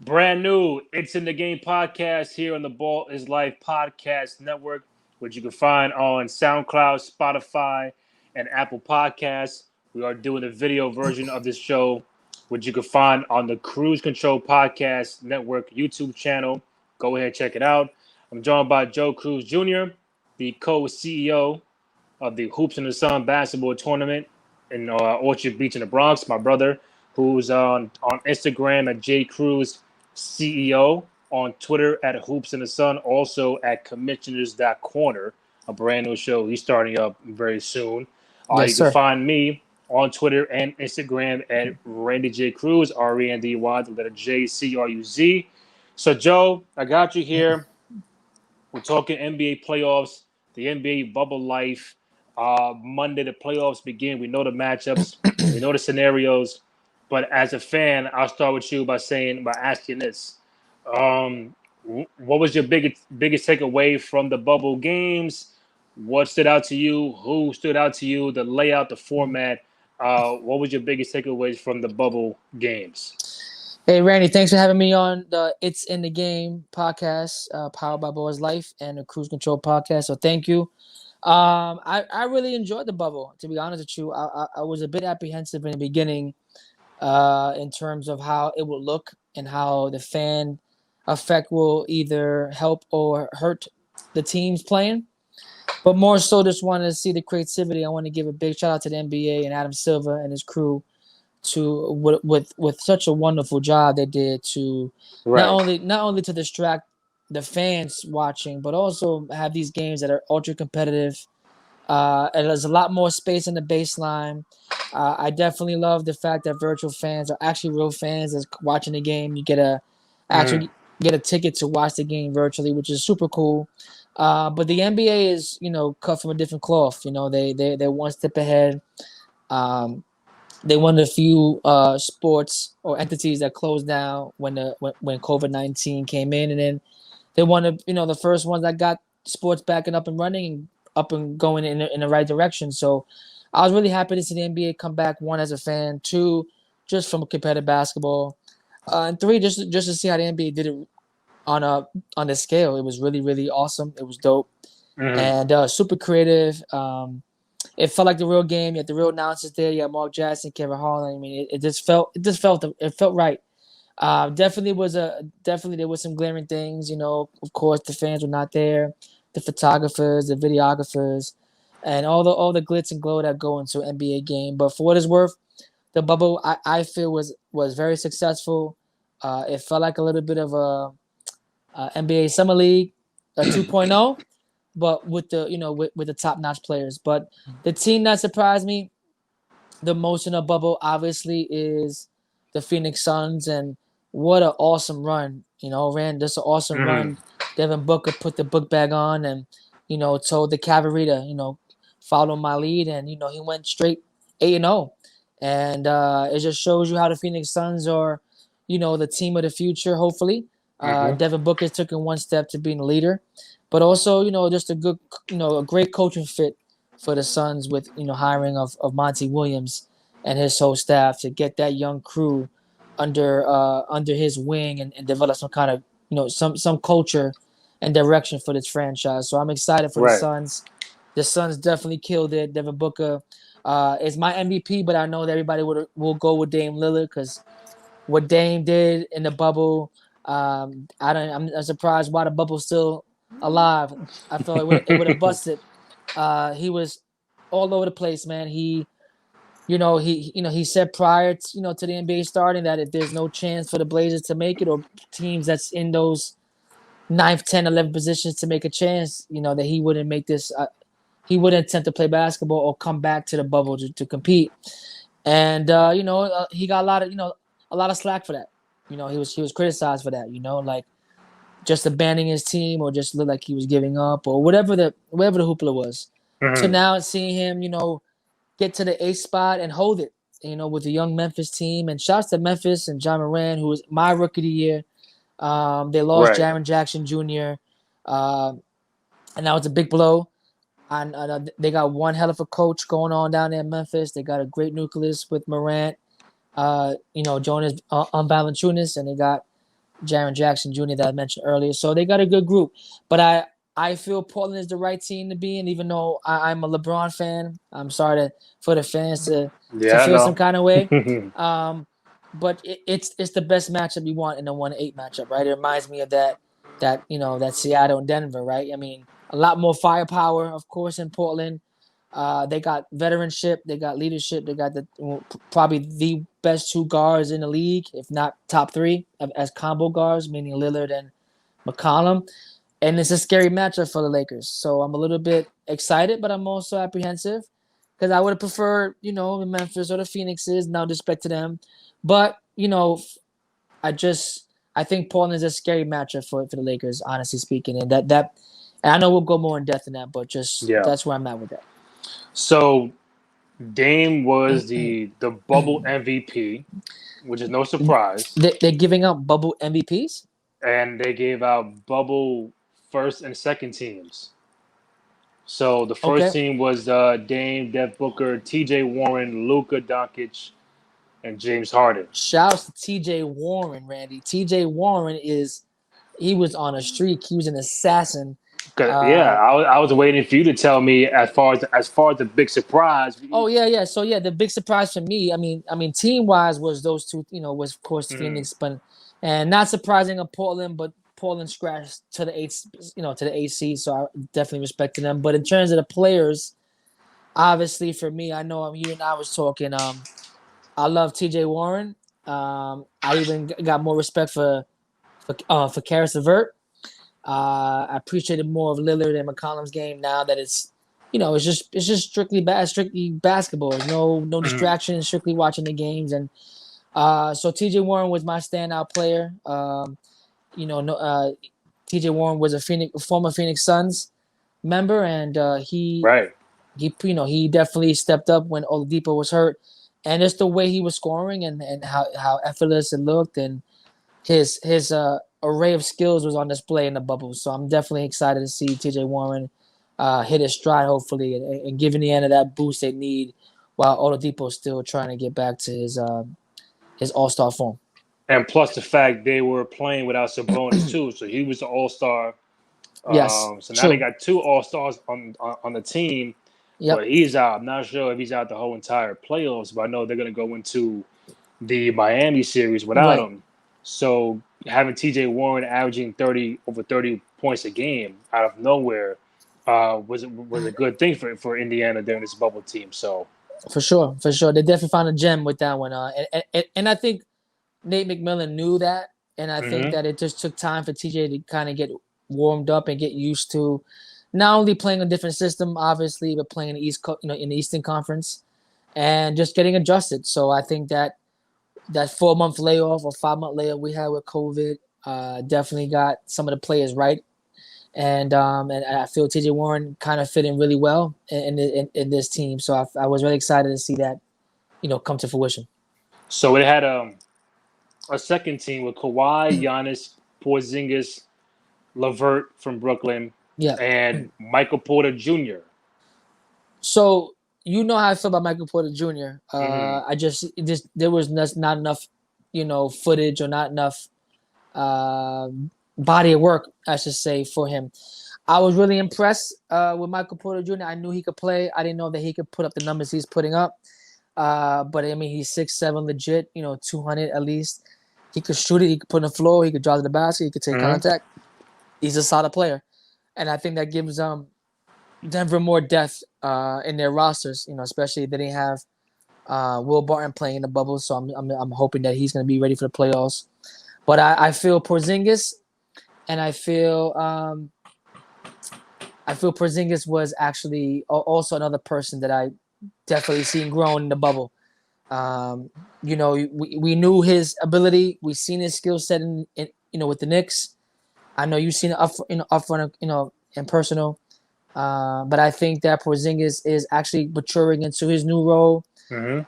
Brand new It's in the Game podcast here on the Ball is Life podcast network, which you can find on SoundCloud, Spotify, and Apple Podcasts. We are doing a video version of this show, which you can find on the Cruise Control Podcast Network YouTube channel. Go ahead, check it out. I'm joined by Joe Cruz Jr., the co-CEO of the Hoops in the Sun basketball tournament in Orchard Beach in the Bronx. My brother, who's on Instagram at J Cruz CEO, on Twitter at Hoops in the Sun, also at Commissioners.Corner, a brand new show he's starting up very soon. Yes, You can sir. find me on Twitter and Instagram at Randy J Cruz, RENDY, the letter J CRUZ. So, Joe, I got you here. We're talking NBA playoffs, the NBA bubble life. Monday, the playoffs begin. We know the matchups, we know the scenarios. But as a fan, I'll start with you by asking this: what was your biggest takeaway from the bubble games? What stood out to you? Who stood out to you? The layout, the format. What was your biggest takeaways from the bubble games? Hey, Randy, thanks for having me on the It's in the Game podcast, powered by Boys Life and the Cruise Control podcast. So thank you. I really enjoyed the bubble. To be honest with you, I was a bit apprehensive in the beginning, in terms of how it will look and how the fan effect will either help or hurt the teams playing. But more so, just wanted to see the creativity. I want to give a big shout out to the NBA and Adam Silver and his crew to with such a wonderful job they did to Right. not only to distract the fans watching, but also have these games that are ultra competitive. And there's a lot more space in the baseline. I definitely love the fact that virtual fans are actually real fans that's watching the game. You get a Mm-hmm. actually get a ticket to watch the game virtually, which is super cool. But the NBA is, cut from a different cloth. They're one step ahead. Um, they one of the few sports or entities that closed down when COVID-19 came in, and then they one of the first ones that got sports back and up and running and up and going in the right direction. So I was really happy to see the NBA come back. One, as a fan. Two, just from competitive basketball, and three, just to see how the NBA did it on the scale. It was really really awesome. It was dope Mm-hmm. and super creative. It felt like the real game. You had the real announcers there. You had Mark Jackson, Kevin Harlan. I mean, it felt right. Definitely there was some glaring things. Of course, the fans were not there, the photographers, the videographers, and all the glitz and glow that go into an NBA game. But for what it's worth, the bubble I feel was very successful. It felt like a little bit of a NBA Summer League, a 2.0, but with the with the top notch players. But the team that surprised me the most in the bubble, obviously, is the Phoenix Suns, and what an awesome run! Ran just an awesome Mm-hmm. run. Devin Booker put the book bag on, and told the cavalry to follow my lead, and he went straight 8-0, and it just shows you how the Phoenix Suns are, the team of the future. Hopefully, Mm-hmm. Devin Booker took in one step to being a leader, but also just a good, a great coaching fit for the Suns with hiring of Monty Williams and his whole staff to get that young crew under his wing and develop some kind of some culture and direction for this franchise. So I'm excited for the Right. Suns. The Suns definitely killed it. Devin Booker is my MVP, but I know that everybody will go with Dame Lillard because what Dame did in the bubble. I'm surprised why the bubble's still alive. I felt it would have busted. He was all over the place, man. He said prior to, to the NBA starting that if there's no chance for the Blazers to make it or teams that's in those ninth, 10, 11 positions to make a chance, that he wouldn't make this. He wouldn't attempt to play basketball or come back to the bubble to compete. And he got a lot of slack for that. He was criticized for that. Like just abandoning his team or just looked like he was giving up or whatever the hoopla was. So Mm-hmm. now seeing him, get to the eighth spot and hold it, with the young Memphis team. And shouts to Memphis and John Moran, who was my rookie of the year. They lost Right. Jaren Jackson Jr., and that was a big blow. And they got one hell of a coach going on down there in Memphis. They got a great nucleus with Morant, Jonas Valanciunas, and they got Jaren Jackson Jr. that I mentioned earlier. So they got a good group. But I feel Portland is the right team to be in, even though I'm a LeBron fan. I'm sorry for the fans to Yeah, I feel some know. kind of way. But it's the best matchup you want in a 1-8 matchup, right? It reminds me of that Seattle and Denver, right? I mean, a lot more firepower, of course, in Portland. They got veteranship, they got leadership, they got probably the best two guards in the league, if not top three, as combo guards, meaning Lillard and McCollum. And it's a scary matchup for the Lakers. So I'm a little bit excited, but I'm also apprehensive because I would have preferred, the Memphis or the Phoenixes. No disrespect to them, but I think Portland is a scary matchup for the Lakers, honestly speaking, and and I know we'll go more in depth in that, but just Yeah. that's where I'm at with that. So Dame was the bubble MVP, which is no surprise, They're giving out bubble MVPs. and they gave out bubble first and second teams. So the first Okay. team was Dame, Devin Booker, T.J. Warren, Luka Doncic, and James Harden. Shouts to T.J. Warren, Randy. T.J. Warren he was on a streak. He was an assassin. Yeah, Uh, I was waiting for you to tell me as far as the big surprise. oh yeah. So yeah, the big surprise for me, I mean, team wise was those two. Was of course Mhm. Phoenix, but and not surprising of Portland, but Portland scratched to the eighth, to the AC. So I definitely respected them. But in terms of the players, obviously for me, I know you and I was talking. I love T.J. Warren. I even got more respect for Karis LeVert. I appreciated more of Lillard and McCollum's game now that it's just strictly basketball. There's no Mhm. distractions, strictly watching the games. And so T.J. Warren was my standout player. No, T.J. Warren was a former Phoenix Suns member, and Right. he definitely stepped up when Oladipo was hurt, and just the way he was scoring and how effortless it looked, and his array of skills was on display in the bubble. So I'm definitely excited to see T.J. Warren hit his stride, hopefully, and give Indiana that boost they need, while Oladipo is still trying to get back to his All-Star form. And plus the fact they were playing without Sabonis too, so he was the All Star. Yes, So now they true. got two All Stars on the team, but Yep. he's out. I'm not sure if he's out the whole entire playoffs, but I know they're going to go into the Miami series without Right. him. So having T.J. Warren averaging 30 points a game out of nowhere was a good thing for Indiana during this bubble team. So For sure. For sure. They definitely found a gem with that one. And I think Nate McMillan knew that, and I think mhm. that it just took time for TJ to kind of get warmed up and get used to not only playing a different system, obviously, but playing in in the Eastern Conference, and just getting adjusted. So I think that 4-month layoff or 5-month layoff we had with COVID definitely got some of the players right, and I feel TJ Warren kind of fit in really well in this team. So I was really excited to see that come to fruition. So it had a second team with Kawhi, Giannis, Porzingis, Levert from Brooklyn, Yeah. and Michael Porter Jr. So you know how I feel about Michael Porter Jr. Hmm. I just there was not enough, footage or not enough uh, body of work, I should say, for him. I was really impressed with Michael Porter Jr. I knew he could play. I didn't know that he could put up the numbers he's putting up. But I mean, he's 6'7", legit. 200 at least. He could shoot it. He could put it on the floor. He could drive to the basket. He could take Hmm. contact. He's a solid player, and I think that gives Denver more depth in their rosters. Especially if they didn't have Will Barton playing in the bubble. So I'm hoping that he's going to be ready for the playoffs. But I feel Porzingis, and I feel Porzingis was actually also another person that I definitely seen growing in the bubble. We knew his ability. We seen his skill set in with the Knicks. I know you've seen it up front, in personal. But I think that Porzingis is actually maturing into his new role, Hmm.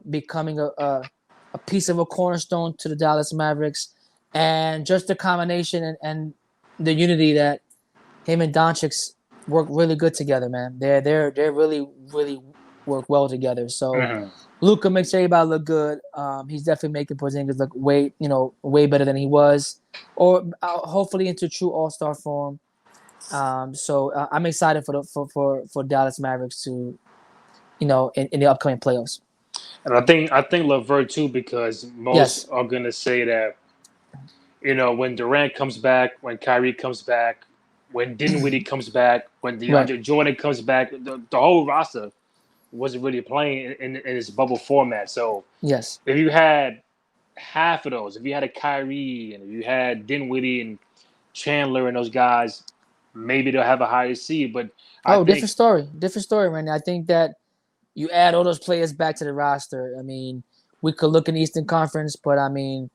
becoming a piece of a cornerstone to the Dallas Mavericks, and just the combination and the unity that him and Doncic work really good together, man. They're really really work well together. So Hmm. Luka makes everybody look good. He's definitely making Porzingis look way better than he was, or hopefully into true All-Star form. So I'm excited for Dallas Mavericks to in the upcoming playoffs. And I think Levert too, because most Yes, are gonna say that when Durant comes back, when Kyrie comes back, when Dinwiddie comes back, when right. DeAndre Jordan comes back, the whole roster wasn't really playing in its bubble format. So Yes. if you had half of those, if you had a Kyrie and if you had Dinwiddie and Chandler and those guys, maybe they'll have a higher seed. But I Oh, different think, story. Different story, Randy. I think that you add all those players back to the roster. I mean, we could look in the Eastern Conference, but I mean,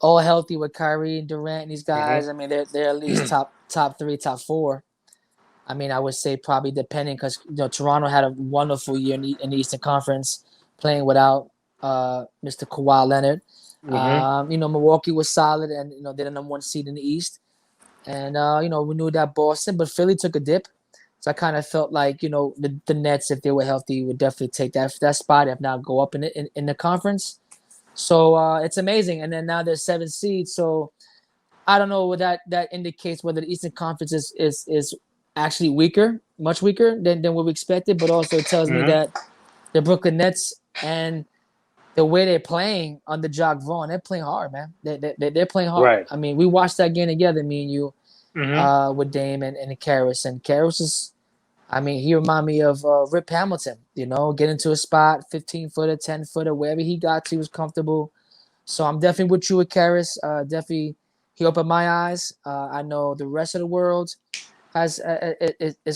all healthy with Kyrie and Durant and these guys. I mean, they're at least top three, top four. I mean, I would say probably depending because Toronto had a wonderful year in the Eastern Conference, playing without Mr. Kawhi Leonard. mhm. Milwaukee was solid, and they're the number one seed in the East. And we knew that Boston, but Philly took a dip. So I kind of felt like the Nets, if they were healthy, would definitely take that spot, if not go up in the conference. So it's amazing. And then now there's 7 seeds. So I don't know what that indicates whether the Eastern Conference is actually weaker, much weaker than what we expected. But also it tells me Mhm. that the Brooklyn Nets and the way they're playing under Jock Vaughn, they're playing hard, man. They're playing hard. Right. I mean, we watched that game together, me and you, Mhm. with Dame and Karras. And Karras is, I mean, he reminded me of Rip Hamilton. Get into a spot, 15-footer, 10-footer, wherever he got to, he was comfortable. So I'm definitely with you with Karras. Definitely, he opened my eyes. I know the rest of the world has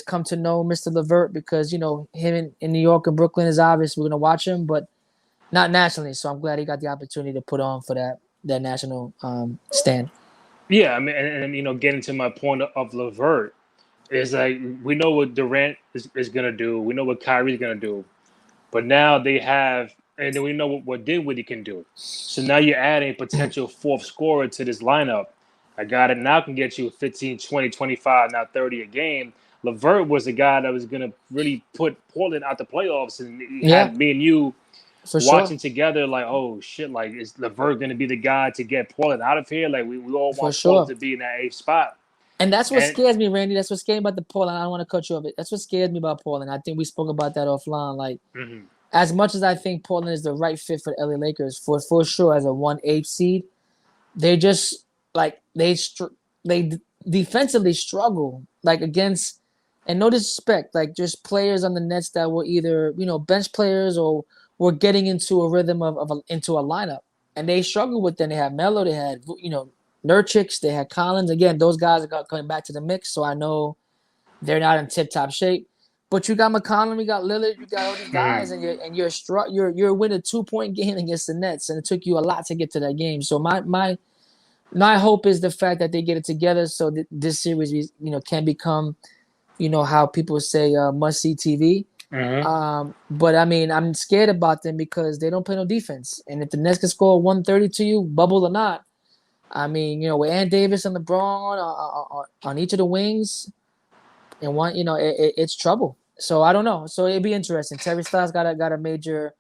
come to know Mr. Levert because him in New York and Brooklyn is obvious. We're gonna watch him, but not nationally. So I'm glad he got the opportunity to put on for that national stand. Yeah, I mean, and getting to my point of Levert is like we know what Durant is gonna do. We know what Kyrie's gonna do. But now they have, and then we know what Dinwiddie can do. So now you're adding a potential fourth scorer to this lineup. A guy that now can get you 15, 20, 25, now 30 a game. Levert was a guy that was going to really put Portland out the playoffs, and he Yeah, had me and you for sure, watching together like, oh, shit, like, is Levert going to be the guy to get Portland out of here? Like, we all for want Portland sure. to be in that eighth spot. And that's what And, scares me, Randy. That's what scares me about the Portland. I don't want to cut you off. That's what scares me about Portland. I think we spoke about that offline. Like, mhm, as much as I think Portland is the right fit for the LA Lakers for sure as a 1/8 seed, they just like they defensively struggle like against, and no disrespect, like just players on the Nets that were either bench players or were getting into a rhythm into a lineup, and they struggled with them. They had Melo, they had Nurkic, they had Collins. Again, those guys are coming back to the mix, so I know they're not in tip top shape. But you got McCollum, you got Lillard, you got all these guys, mhm, and you're winning 2-point game against the Nets, and it took you a lot to get to that game. So my hope is the fact that they get it together, so this series can become how people say must see TV. mhm. But I mean, I'm scared about them because they don't play no defense, and if the Nets can score 130 to you, bubble or not, I mean, with Ant Davis and LeBron on each of the wings, and one, it's trouble. So I don't know. So it'd be interesting. Terry Styles got a major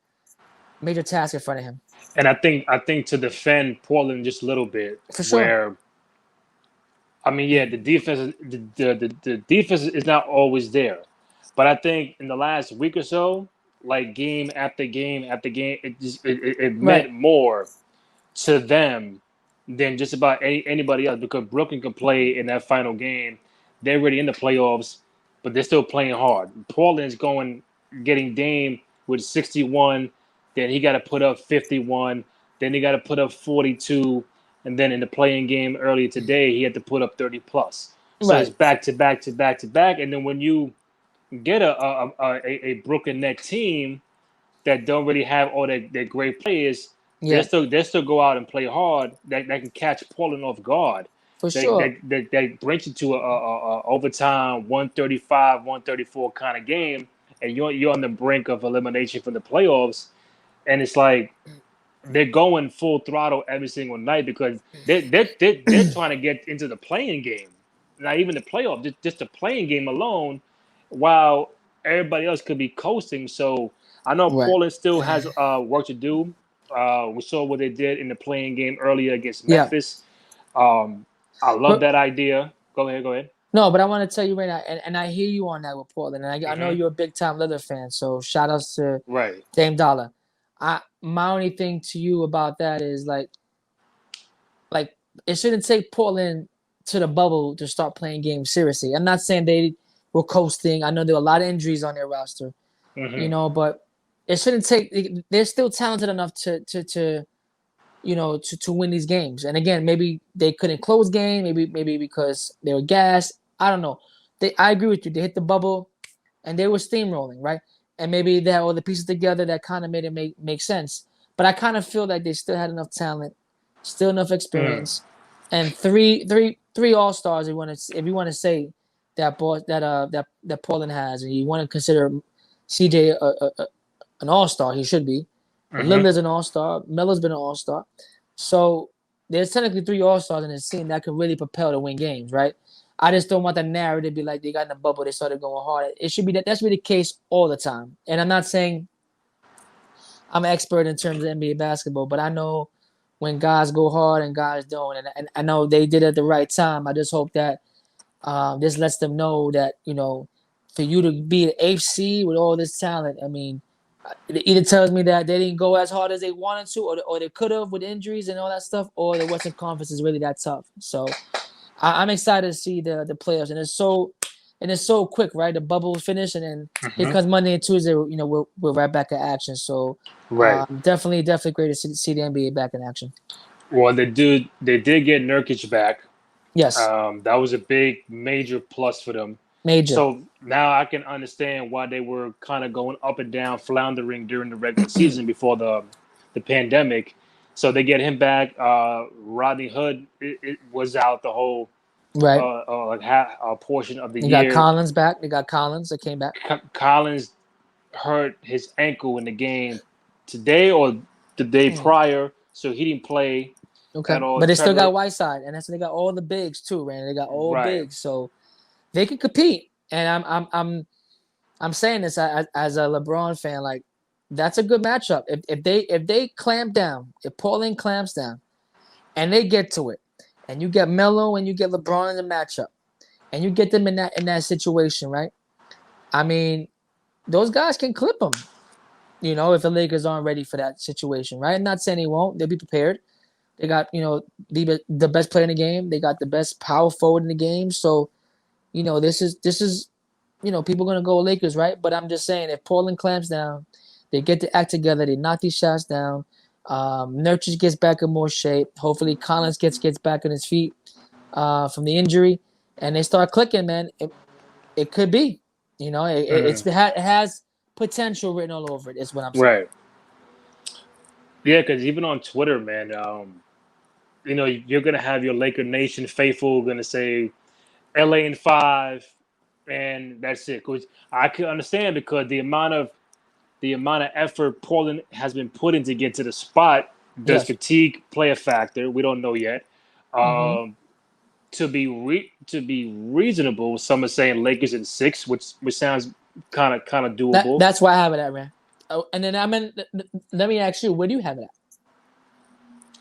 task in front of him And I think to defend Portland just a little bit, for sure. where I mean, yeah, the defense is not always there, but I think in the last week or so, like game after game after game, it Right. meant more to them than just about anybody else because Brooklyn can play in that final game. They're already in the playoffs, but they're still playing hard. Portland's getting Dame with 61, then he got to put up 51, then he got to put up 42, and then in the playing game earlier today, he had to put up 30 plus. So it's Right. back to back to back to back, and then when you get a Brooklyn Net team that don't really have all their great players, Yeah. they still go out and play hard. That can catch Portland off guard. For That sure. that brings you to a overtime 135, 134 kind of game, and you're on the brink of elimination from the playoffs. And it's like they're going full throttle every single night because they're trying to get into the playing game, not even the playoff, just the playing game alone, while everybody else could be coasting. So I know Right. Portland still has work to do. We saw what they did in the playing game earlier against Yeah. Memphis. Um, I love But that idea. Go ahead. Go ahead. no, but I want to tell you right now, and I hear you on that with Portland, and I know Hmm. you're a big time Lillard fan, so shout outs to Right. Dame Dollar. My only thing to you about that is like it shouldn't take Portland to the bubble to start playing games seriously. I'm not saying they were coasting. I know there were a lot of injuries on their roster, Hmm. but it shouldn't take. They're still talented enough to win these games. And again, maybe they couldn't close game. Maybe because they were gassed. I don't know. I agree with you. They hit the bubble, and they were steamrolling, right? And maybe they had all the pieces together that kind of made it make sense. But I kind of feel like they still had enough talent, still enough Mm. experience, and three All Stars. If you want to say that Portland has, and you want to consider CJ an All Star, he should be. Hmm. Lillard's an All Star. Melo's been an All Star. So there's technically three All Stars in this team that could really propel to win games, right? I just don't want the narrative to be like they got in the bubble, they started going hard. It should be that be the case all the time. And I'm not saying I'm an expert in terms of NBA basketball, but I know when guys go hard and guys don't, and I know they did it at the right time. I just hope that this lets them know that for you to be an eighth seed with all this talent, I mean, it either tells me that they didn't go as hard as they wanted to, or they could have with injuries and all that stuff, or the Western Conference is really that tough. So I'm excited to see the playoffs, and it's so quick, right? The bubble will finish, and then here Hmm. comes Monday and Tuesday. We're right back at action. So Right. definitely great to see the NBA back in action. Well, they did get Nurkic back. Yes, That was a big major plus for them. major. So now I can understand why they were kind of going up and down, floundering during the regular season before the pandemic. So they get him back. Rodney Hood it was out the whole Right. portion of the They got year. Collins back. They got Collins that came back. Collins hurt his ankle in the game today or the day Hmm. prior, so he didn't play Okay, at all. but they still Trevor, got Whiteside, and they got all the bigs too, man. They got all right? bigs, so they can compete. And I'm saying this as a LeBron fan, like that's a good matchup. If they clamp down, if Portland clamps down, and they get to it, and you get Melo and you get LeBron in the matchup, and you get them in that situation, right? I mean, those guys can clip them. If the Lakers aren't ready for that situation, right? I'm not saying they won't. They'll be prepared. They got the best player in the game. They got the best power forward in the game. So this is people are gonna go Lakers, right? But I'm just saying if Portland clamps down, they get to act together. They knock these shots down. Nurkic gets back in more shape. Hopefully Collins gets back on his feet from the injury, and they start clicking. Man, it could be. Mm-hmm. It has potential written all over it. Is what I'm saying. Right. Yeah, because even on Twitter, man, you're gonna have your Laker Nation faithful gonna say LA in five, and that's it. Which I could understand because the amount of effort Portland has been put in to get to the spot. Does Yes. fatigue play a factor? We don't know yet. Mm-hmm. Um, to be reasonable, some are saying Lakers in six, which sounds kind of doable. That's why I have it at, man. Oh, and then let me ask you, where do you have it at?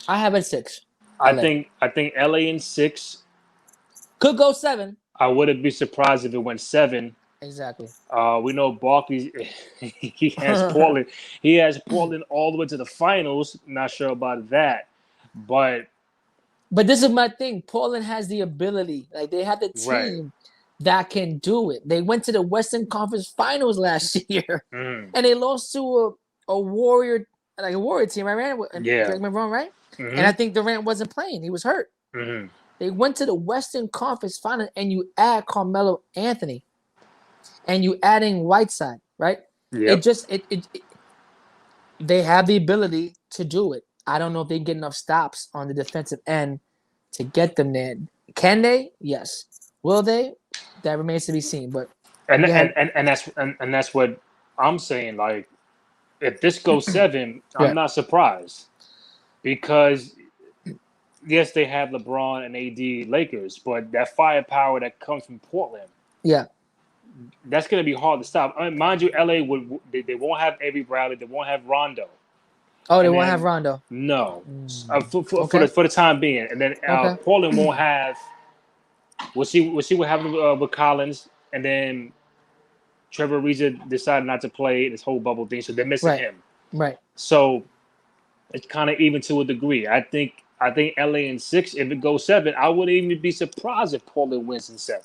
I have it at 6. I LA think I think LA in six. could go 7. I wouldn't be surprised if it went seven. Exactly. We know Barkley. he has Portland. He has Portland all the way to the finals. Not sure about that, but But this is my thing. Portland has the ability. Like they have the right. team that can do it. They went to the Western Conference Finals last year, Mm, and they lost to a Warrior team. Right, Rand? yeah. Correct me if I'm wrong, right? And I Mm-hmm. think Durant wasn't playing. He was hurt. Mm-hmm. They went to the Western Conference Finals, and you add Carmelo Anthony, and you adding Whiteside, right? It Yep. just it they have the ability to do it. I don't know if they get enough stops on the defensive end to get them there. Can they? Yes. Will they? That remains to be seen. But And go and ahead. and, and that's what I'm saying. Like, if this goes seven, I'm Yeah. not surprised because yes, they have LeBron and AD Lakers, but that firepower that comes from Portland, Yeah. that's going to be hard to stop. I mean, mind you, LA they won't have Avery Bradley, they won't have Rondo, Oh, they and won't have then Rondo. no, Okay. for the time being, and then Okay. Portland won't have. We'll see what happens with Collins, and then Trevor Ariza decided not to play this whole bubble thing, so they're missing Right. him. Right. So it's kind of even to a degree. I think LA in 6. If it goes 7, I wouldn't even be surprised if Portland wins in 7.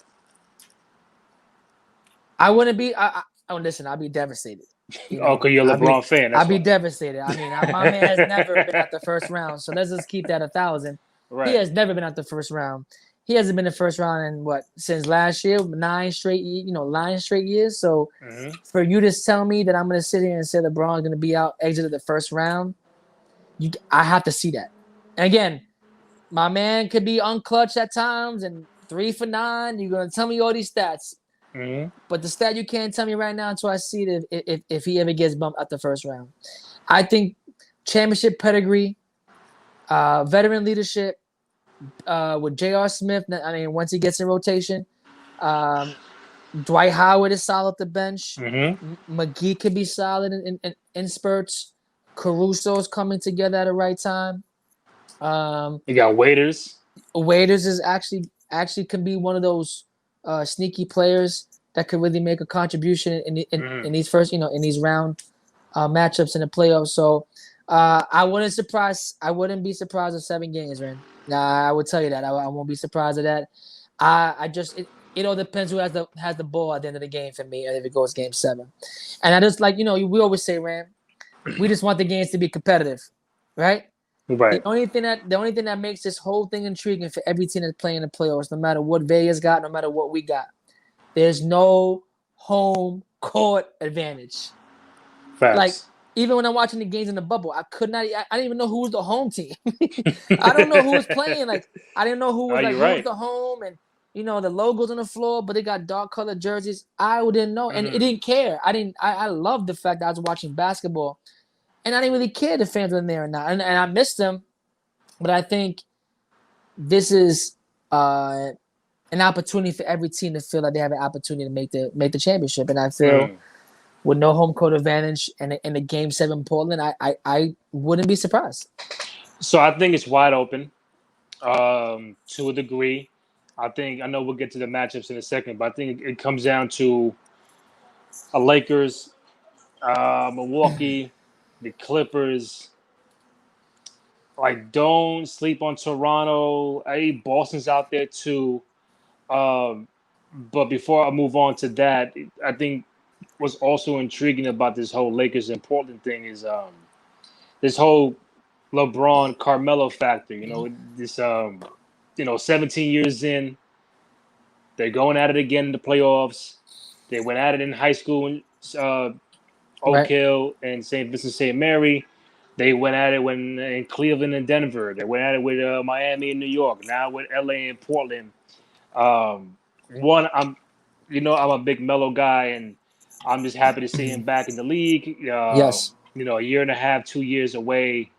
I wouldn't be. I listen. I'd be devastated. You Oh, know, because you're a LeBron fan. That's I'd be why. devastated. I mean, my man has never been at the first round, so let's just keep that 1,000. He Right. has never been at the first round. He hasn't been in the first round in what since last year, 9 straight years. So Mm-hmm. for you to tell me that I'm going to sit here and say LeBron is going to be out exited the first round, I have to see that. And again, my man could be unclutched at times and 3 for 9. You're going to tell me all these stats. Mm-hmm. But the stat you can't tell me right now until I see it if he ever gets bumped at the first round. I think championship pedigree, veteran leadership with J.R. Smith. I mean, once he gets in rotation, Dwight Howard is solid at the bench. Mm-hmm. McGee could be solid in spurts. Caruso's coming together at the right time. You got Waiters. Waiters is actually can be one of those sneaky players that could really make a contribution in these first, in these round matchups in the playoffs. So I wouldn't be surprised of 7 games, man. Nah, I would tell you that. I won't be surprised of that. It all depends who has the ball at the end of the game for me, and if it goes game 7. And I just we always say, Ram, we just want the games to be competitive, right? Right. The only thing that makes this whole thing intriguing for every team that's playing the playoffs, no matter what Vegas got, no matter what we got, there's no home court advantage. Facts. Like even when I'm watching the games in the bubble, I didn't even know who was the home team. I don't know who was playing. Like I didn't know who was who was the home, and the logos on the floor, but they got dark colored jerseys. I didn't know, and it didn't care. I loved the fact that I was watching basketball. And I didn't really care if the fans were in there or not. And I missed them. But I think this is an opportunity for every team to feel like they have an opportunity to make the championship. And I feel with no home court advantage and in the game 7 Portland, I wouldn't be surprised. So I think it's wide open to a degree. I know we'll get to the matchups in a second, but I think it comes down to a Lakers, Milwaukee, the Clippers. Like, don't sleep on Toronto. Boston's out there too. But before I move on to that, I think what's also intriguing about this whole Lakers and Portland thing is this whole LeBron Carmelo factor. This 17 years in, they're going at it again in the playoffs. They went at it in high school in Oak Hill and St. Vincent St. Mary. They went at it when in Cleveland and Denver. They went at it with Miami and New York. Now with LA and Portland. I'm a big Melo guy, and I'm just happy to see him back in the league. Yes. A year and a half, 2 years away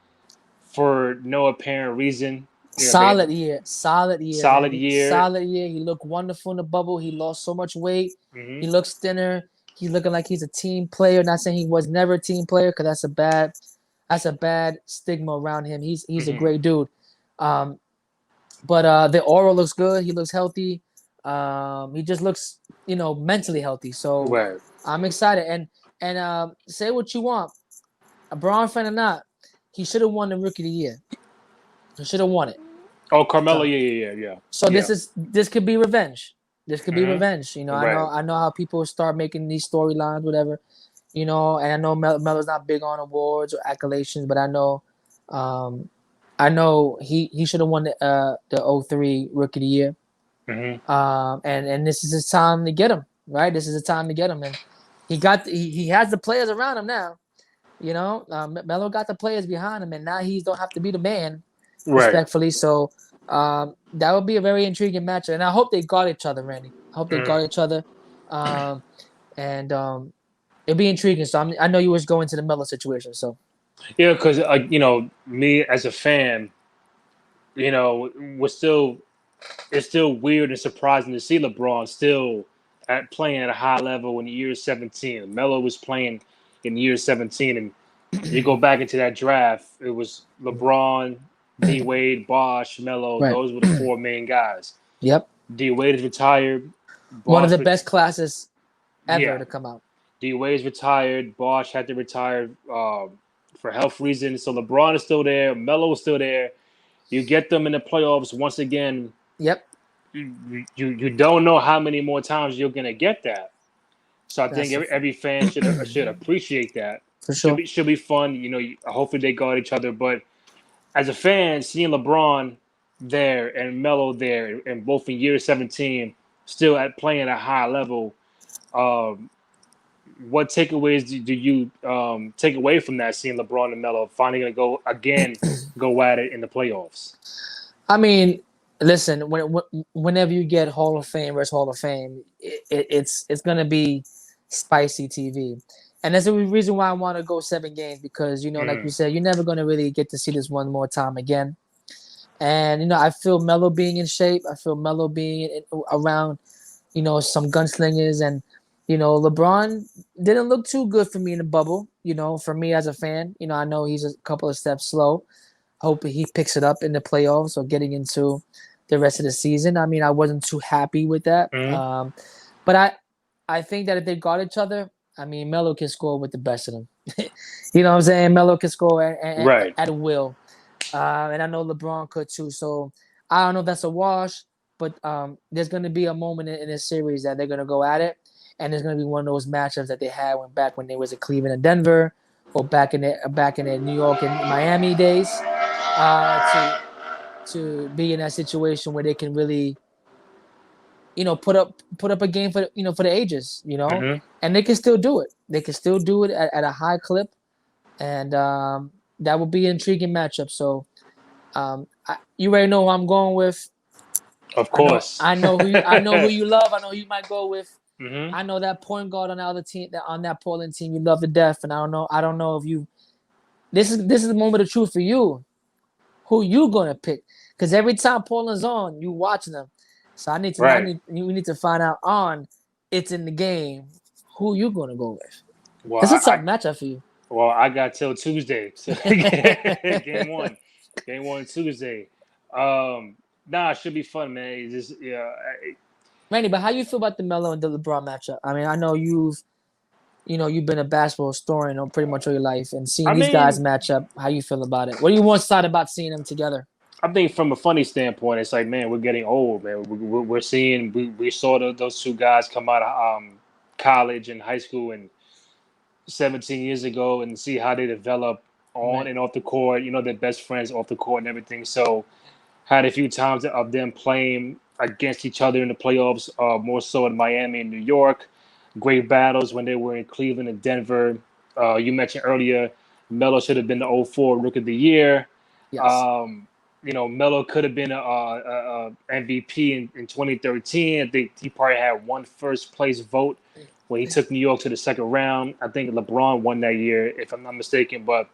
for no apparent reason. Solid year. Solid year. He looked wonderful in the bubble. He lost so much weight. Mm-hmm. He looks thinner. He's looking like he's a team player. Not saying he was never a team player, because that's a bad stigma around him. He's a great dude. But the aura looks good. He looks healthy. He just looks, mentally healthy. So I'm excited. And say what you want, a Braun fan or not, he should have won the Rookie of the Year. He should have won it. Oh, Carmelo, yeah. So this could be revenge. This could be revenge. I know how people start making these storylines, whatever. And I know Melo's not big on awards or accolations, but I know he should have won the 03 Rookie of the Year. And this is his time to get him, right? This is the time to get him, and he has the players around him now. Melo got the players behind him, and now he don't have to be the man, respectfully. So that would be a very intriguing match, and I hope they guard each other, Randy. I hope they guard each other, and it'll be intriguing. So I know you was going to the Melo situation, so yeah, because me as a fan, it's still weird and surprising to see LeBron still playing at a high level in year 17. Melo was playing in year 17, and you go back into that draft. It was LeBron, D Wade, Bosh, Melo. Right. Those were the four main guys. Yep. D Wade is retired. One of Bosh, the best classes ever yeah. to come out. D Wade's retired. Bosh had to retire for health reasons. So LeBron is still there. Melo is still there. You get them in the playoffs once again. Yep. You don't know how many more times you're gonna get that. So I think every fan should appreciate that. For sure. Should be fun. You know, hopefully they guard each other. But as a fan, seeing LeBron there and Melo there, and both in year 17, still at playing at a high level, what takeaways do you take away from that? Seeing LeBron and Melo finally gonna go at it in the playoffs. I mean, listen, whenever you get Hall of Fame versus Hall of Fame, it's gonna be spicy TV, and that's the reason why I want to go 7 games because like you said, you're never gonna really get to see this one more time again. And I feel Melo being in shape. I feel Melo being around, some gunslingers, and LeBron didn't look too good for me in the bubble. For me as a fan, I know he's a couple of steps slow. Hope he picks it up in the playoffs or getting into the rest of the season. I mean, I wasn't too happy with that. But I think that if they guard each other, I mean, Melo can score with the best of them. You know what I'm saying? Melo can score at will. And I know LeBron could too. So I don't know if that's a wash, but there's going to be a moment in this series that they're going to go at it. And there's going to be one of those matchups that they had when they was in Cleveland and Denver, or back in the New York and Miami days, to be in that situation where they can really, put up a game for the ages, and they can still do it. They can still do it at a high clip, and that would be an intriguing matchup. So, you already know who I'm going with. Of course, I know who you love. I know who you might go with. I know that point guard on the other team, on that Portland team, you love to death, and I don't know if you. This is the moment of truth for you. Who you gonna pick? Because every time Portland's on, you watching them. So we need to find out it's in the game. Who you gonna go with? Well, this is a tough matchup for you. Well, I got till Tuesday. Game one Tuesday. It should be fun, man. It's just, Randy, but how you feel about the Melo and the LeBron matchup? I mean, I know you've been a basketball historian pretty much all your life, and seeing these guys match up, how you feel about it? What do you want to start about seeing them together? I think from a funny standpoint, it's like, man, we're getting old, man. We're seeing we saw those two guys come out of college and high school and 17 years ago, and see how they develop on and off the court. They're best friends off the court and everything. So had a few times of them playing against each other in the playoffs, more so in Miami and New York. Great battles when they were in Cleveland and Denver. You mentioned earlier, Melo should have been the 2004 Rookie of the Year. Yes. Melo could have been a MVP in 2013. I think he probably had one first place vote when he took New York to the second round. I think LeBron won that year, if I'm not mistaken. But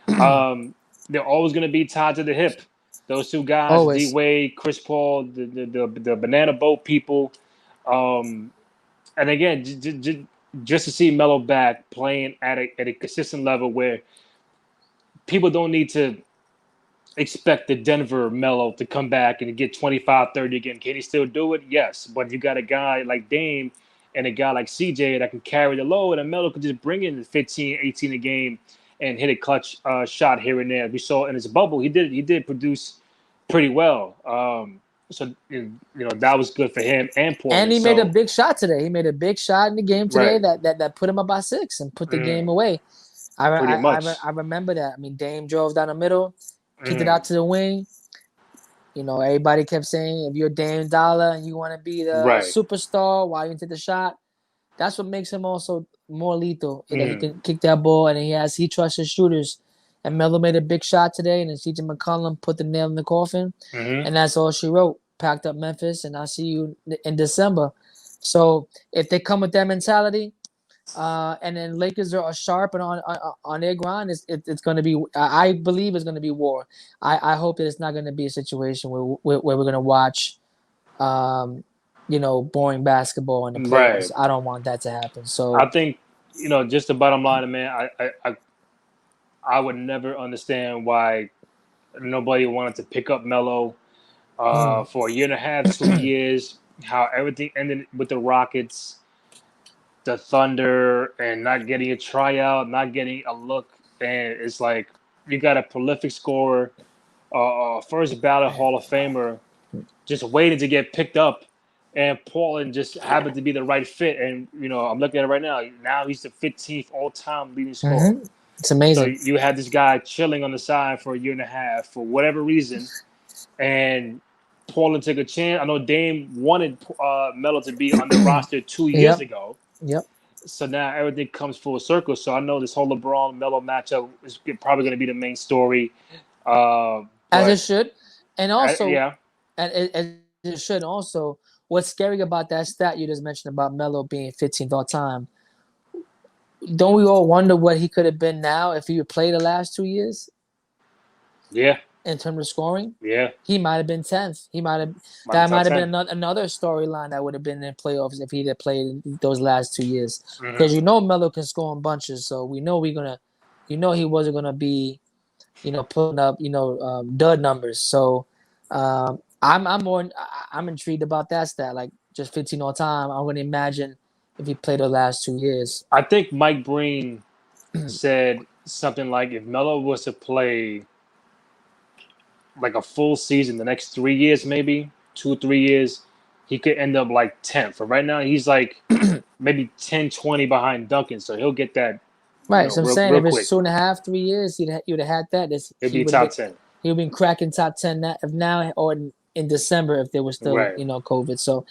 they're always going to be tied to the hip. Those two guys, D Wade, Chris Paul, the banana boat people. And again, just to see Melo back playing at a consistent level where people don't need to expect the Denver Melo to come back and get 25, 30 again. Can he still do it? Yes. But you got a guy like Dame and a guy like CJ that can carry the load, and Melo could just bring in 15, 18 a game and hit a clutch shot here and there. We saw in his bubble, he did produce pretty well. So that was good for him and Portland. And he made a big shot today. He made a big shot in the game today that put him up by 6 and put the game away. I remember that. I mean, Dame drove down the middle, kicked it out to the wing. Everybody kept saying, if you're Dame Dollar and you want to be the superstar while you take the shot, that's what makes him also more lethal. He can kick that ball, and he trusts his shooters. And Melo made a big shot today, and then CJ McCollum put the nail in the coffin. And that's all she wrote. Packed up Memphis, and I'll see you in December. So if they come with that mentality, and then Lakers are sharp and on their grind, it's going to be. I believe it's going to be war. I hope that it's not going to be a situation where we're going to watch boring basketball in the playoffs. Right. I don't want that to happen. I So, think just the bottom line, man. I would never understand why nobody wanted to pick up Melo mm, for a year and a half, 2 years. How everything ended with the Rockets, the Thunder, and not getting a tryout, not getting a look, and it's like you got a prolific scorer, first ballot Hall of Famer, just waiting to get picked up, and Portland just happened to be the right fit. And I'm looking at it right now. Now he's the 15th all-time leading scorer. it's So amazing. you had this guy chilling on the side for a year and a half for whatever reason, and Portland took a chance. I know Dame wanted Melo to be on the roster 2 years Yep. ago. Yep. So now everything comes full circle. So I know this whole LeBron Melo matchup is probably going to be the main story. As it But should, and also, yeah, as it should. Also, what's scary about that stat you just mentioned about Melo being 15th all time? Don't we all wonder what he could have been now if he would play the last 2 years yeah, in terms of scoring? yeah. He might have been 10th. Might be That top might have 10. been another storyline that would have been in playoffs if he had played those last 2 years. Mm-hmm. Because Melo can score in bunches, so we know he wasn't gonna be, putting up dud numbers. So I'm intrigued about that stat, like just 15 all time. I'm gonna imagine if he played the last 2 years. I think Mike Breen said something like if Melo was to play like a full season, the next 3 years, maybe 2 or 3 years, he could end up like 10th. But right now, he's like maybe 10, 20 behind Duncan. So he'll get that, Right. So I'm saying real if it's quick. 2.5, 3 years, you'd have had that. He'll He be would have top been 10. he would have been cracking top 10 now or in December if there was still Right. COVID. So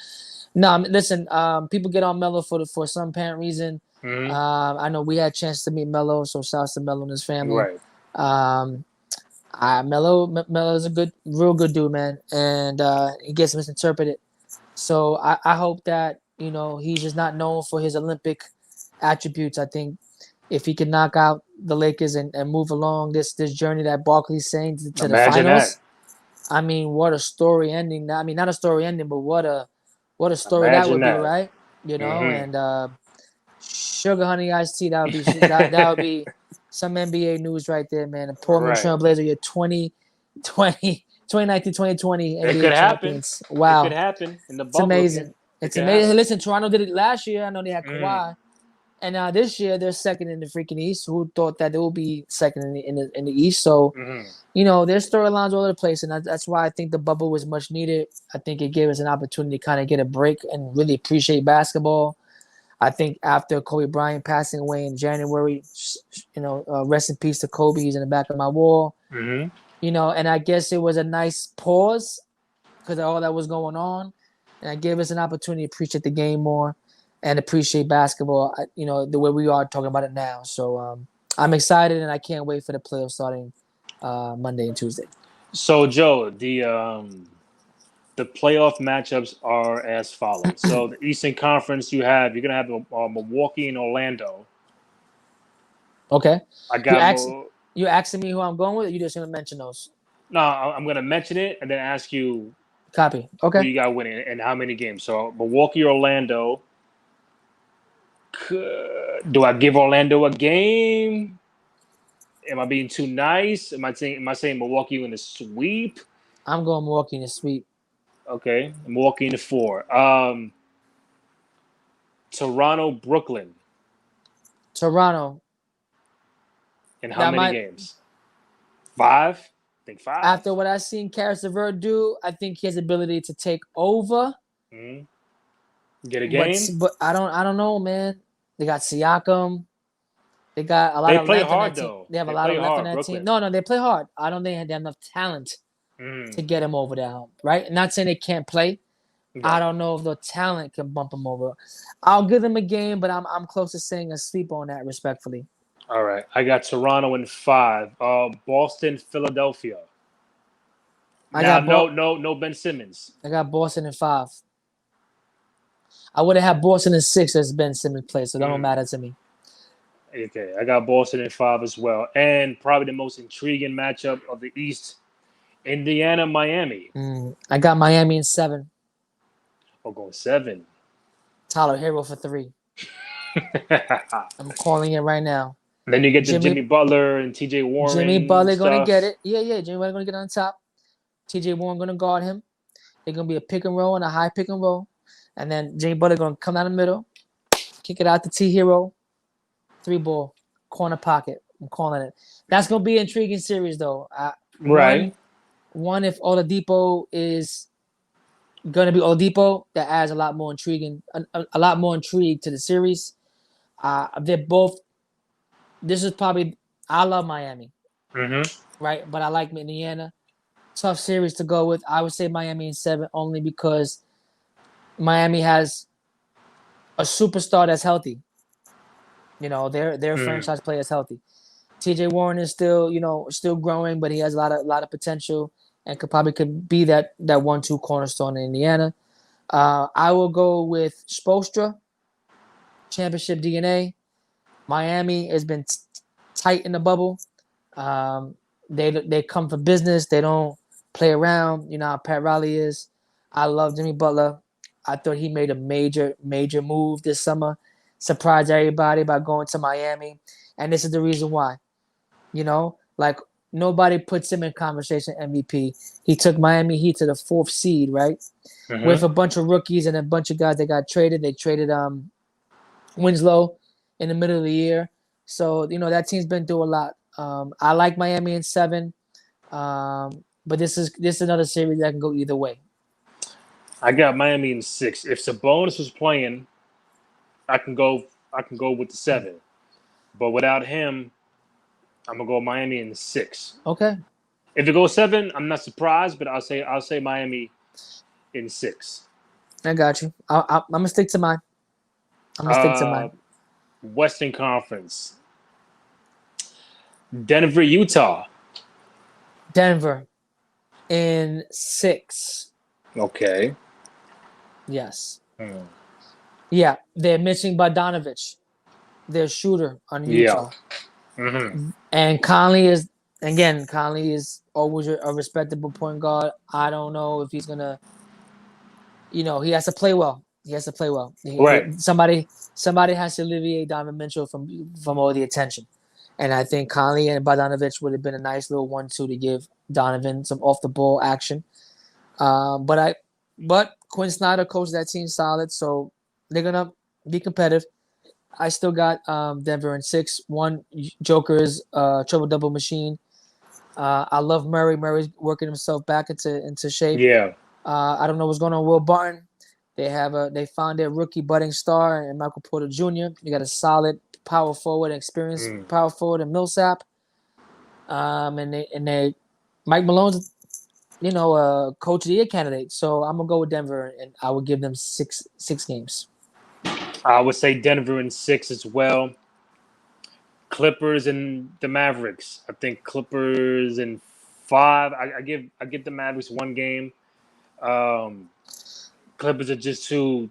no, listen. People get on Melo for some apparent reason. Mm-hmm. I know we had a chance to meet Melo, so shouts to Melo and his family. Right. Melo is a real good dude, man, and he gets misinterpreted. So I hope that he's just not known for his Olympic attributes. I think if he can knock out the Lakers and move along this journey that Barkley's saying to the Imagine finals, that. I mean, what a story ending. I mean, not a story ending, but what a story that Imagine would be, that. right? Mm-hmm. And Sugar Honey Iced Tea, that would be some NBA news right there, man. The Portland Right. Trailblazers, your 2019-2020 It NBA could happen. champions. It could Wow. happen in the It's bubble amazing. again. It It's could amazing. happen. Listen, Toronto did it last year. I know they had Mm-hmm. Kawhi. And now this year they're second in the freaking East. Who thought that they will be second in the East? So, there's storylines all over the place, and that's why I think the bubble was much needed. I think it gave us an opportunity to kind of get a break and really appreciate basketball. I think after Kobe Bryant passing away in January, rest in peace to Kobe. He's in the back of my wall. Mm-hmm. And I guess it was a nice pause because of all that was going on, and it gave us an opportunity to appreciate the game more and appreciate basketball, the way we are talking about it now. So I'm excited, and I can't wait for the playoffs starting Monday and Tuesday. So, Joe, the playoff matchups are as follows. So, the Eastern Conference, you're going to have Milwaukee and Orlando. Okay. I got You asking me who I'm going with, or you just going to mention those? No, I'm going to mention it and then ask you Copy. who Okay. you got winning and how many games. So, Milwaukee, Orlando. Do I give Orlando a game? Am I being too nice? Am I saying Milwaukee in the sweep? I'm going Milwaukee in the sweep. Okay, Milwaukee in the 4. Toronto, Brooklyn. Toronto. In how many games? 5? I think 5. After what I've seen Karis LeVert do, I think he has the ability to take over. Mm-hmm. Get a game? But I don't know, man. They got Siakam. They got a lot they of play length hard, on that team. though. They have a lot of length on that Brooklyn. team. No, they play hard. I don't think they have enough talent to get him over that hump, right? Not saying they can't play. Okay. I don't know if the talent can bump him over. I'll give them a game, but I'm close to saying a sleep on that, respectfully. All right. I got Toronto in 5. Boston, Philadelphia. No Ben Simmons. I got Boston in 5. I would have had Boston in 6 as Ben Simmons plays, so that don't matter to me. Okay, I got Boston in 5 as well. And probably the most intriguing matchup of the East, Indiana, Miami. I got Miami in 7. Or going 7. Tyler Hero for 3. I'm calling it right now. Then you get the Jimmy Butler and T.J. Jimmy Warren Butler gonna stuff. get it. Yeah. Jimmy Butler gonna get on top. T.J. Warren gonna guard him. They're gonna be a pick and roll and a high pick and roll, and then Jimmy Butler gonna come down the middle, kick it out to T Hero, 3-ball, corner pocket. I'm calling it. That's gonna be an intriguing series though. Right. One, if Oladipo is gonna be Oladipo, that adds a lot more intrigue to the series. They're both. This is probably. I love Miami, right? But I like Indiana. Tough series to go with. I would say Miami in 7 only because Miami has a superstar that's healthy. Their franchise player is healthy. T.J. Warren is still growing, but he has a lot of potential and could be that 1-2 cornerstone in Indiana. I will go with Spoelstra, championship DNA. Miami has been tight in the bubble. They come for business. They don't play around. You know how Pat Riley is. I love Jimmy Butler. I thought he made a major move this summer. Surprised everybody by going to Miami. And this is the reason why. Nobody puts him in conversation MVP. He took Miami Heat to the 4th seed, right? With a bunch of rookies and a bunch of guys that got traded. They traded Winslow in the middle of the year. So, that team's been through a lot. I like Miami in 7. But this is another series that can go either way. I got Miami in 6. If Sabonis was playing, I can go with the 7. But without him, I'm gonna go Miami in 6. Okay. If it goes 7, I'm not surprised, but I'll say Miami in 6. I got you. I'm gonna stick to mine. Western Conference. Denver, Utah. Denver in 6. Okay. Yes. Yeah, they're missing Bogdanovich, their shooter on Utah. Yeah. And Conley is always a respectable point guard. I don't know if he's gonna, he has to play well. Right. Somebody has to alleviate Donovan Mitchell from all the attention. And I think Conley and Bogdanovich would have been a nice little 1-2 to give Donovan some off the ball action. But Quinn Snyder coached that team solid, so they're gonna be competitive. I still got Denver in 6. One, Joker's triple double machine. I love Murray. Murray's working himself back into shape. Yeah. I don't know what's going on with Will Barton. They found their rookie budding star in Michael Porter Jr. You got a solid power forward, experienced power forward in Millsap. And they Mike Malone's coach of the year candidate. So I'm gonna go with Denver, and I would give them six games. I would say Denver in 6 as well. Clippers and the Mavericks. I think Clippers in 5. I give the Mavericks 1 game. Clippers are just too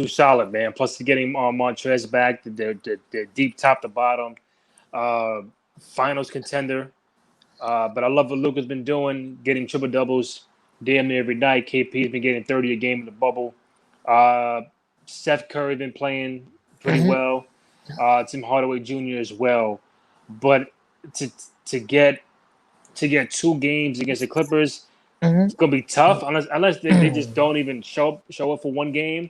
solid, man. Plus, they're getting Montrez back. They're deep top to bottom. Finals contender. But I love what Luka's been doing, getting triple doubles damn near every night. KP's been getting 30 a game in the bubble. Steph Curry been playing pretty well. Tim Hardaway Jr. as well. But to get 2 games against the Clippers, it's gonna be tough unless they just don't even show up for 1 game.